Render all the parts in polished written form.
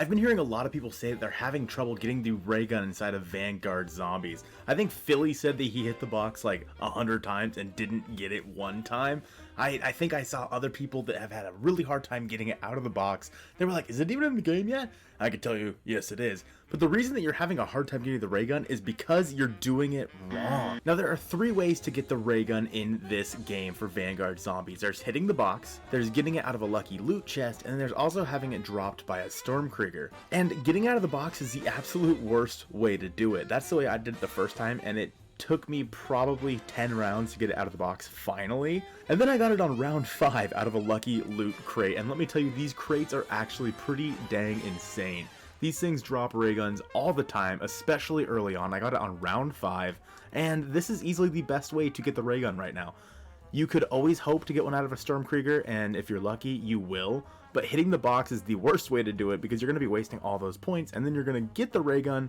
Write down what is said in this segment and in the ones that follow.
I've been hearing a lot of people say that they're having trouble getting the ray gun inside of Vanguard Zombies. I think Philly said that he hit the box like 100 times and didn't get it one time. I think I saw other people that have had a really hard time getting it out of the box. They were like, is it even in the game yet? I could tell you, yes it is. But the reason that you're having a hard time getting the ray gun is because you're doing it wrong. Now there are 3 ways to get the ray gun in this game for Vanguard Zombies. There's hitting the box, there's getting it out of a lucky loot chest, and then there's also having it dropped by a Stormkrieger. And getting out of the box is the absolute worst way to do it. That's the way I did it the first time, and it took me probably 10 rounds to get it out of the box finally. And then I got it on round 5 out of a lucky loot crate, and let me tell you, these crates are actually pretty dang insane. These things drop ray guns all the time, especially early on. I got it on round 5, and this is easily the best way to get the ray gun right now. You could always hope to get one out of a Stormkrieger, and if you're lucky, you will. But hitting the box is the worst way to do it because you're going to be wasting all those points, and then you're going to get the ray gun,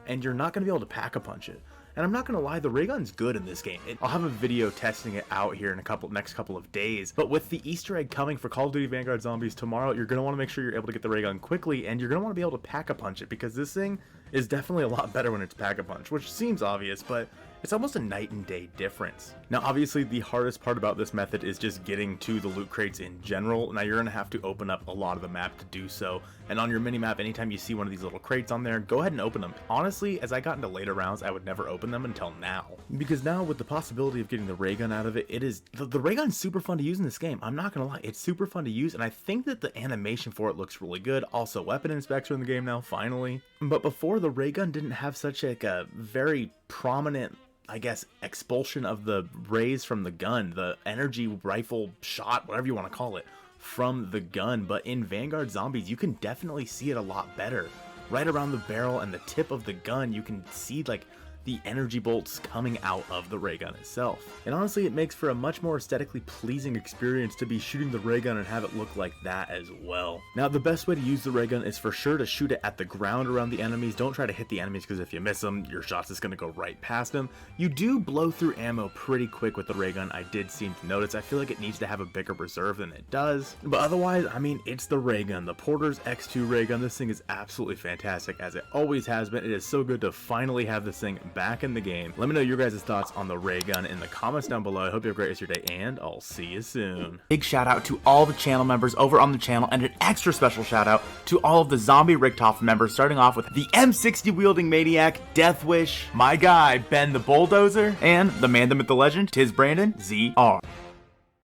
and you're not going to be able to pack-a-punch it. And I'm not going to lie, the ray gun's good in this game. I'll have a video testing it out here in next couple of days. But with the Easter egg coming for Call of Duty Vanguard Zombies tomorrow, you're going to want to make sure you're able to get the ray gun quickly, and you're going to want to be able to pack-a-punch it because this thing is definitely a lot better when it's pack-a-punch, which seems obvious, but it's almost a night and day difference. Now obviously the hardest part about this method is just getting to the loot crates in general. Now you're going to have to open up a lot of the map to do so, and on your minimap, anytime you see one of these little crates on there, go ahead and open them. Honestly, as I got into later rounds, I would never open them until now. Because now with the possibility of getting the ray gun out of it, the ray gun's super fun to use in this game. I'm not going to lie, it's super fun to use, and I think that the animation for it looks really good. Also, weapon inspector in the game now, finally. But before, the ray gun didn't have such like a very prominent, I guess, expulsion of the rays from the gun, the energy rifle shot, whatever you want to call it, from the gun. But in Vanguard Zombies, you can definitely see it a lot better. Right around the barrel and the tip of the gun, you can see like the energy bolts coming out of the ray gun itself. And honestly, it makes for a much more aesthetically pleasing experience to be shooting the ray gun and have it look like that as well. Now, the best way to use the ray gun is for sure to shoot it at the ground around the enemies. Don't try to hit the enemies because if you miss them, your shot's just going to go right past them. You do blow through ammo pretty quick with the ray gun, I did seem to notice. I feel like it needs to have a bigger reserve than it does. But otherwise, I mean, it's the ray gun, the Porter's X2 ray gun. This thing is absolutely fantastic, as it always has been. It is so good to finally have this thing back in the game. Let me know your guys' thoughts on the ray gun in the comments down below. I hope you have a great rest of your day, and I'll see you soon. Big shout out to all the channel members over on the channel, and an extra special shout out to all of the Zombie Richtofen members, starting off with the M60 wielding maniac, Deathwish, my guy Ben the Bulldozer, and the man, the myth, the legend, Tis Brandon ZR.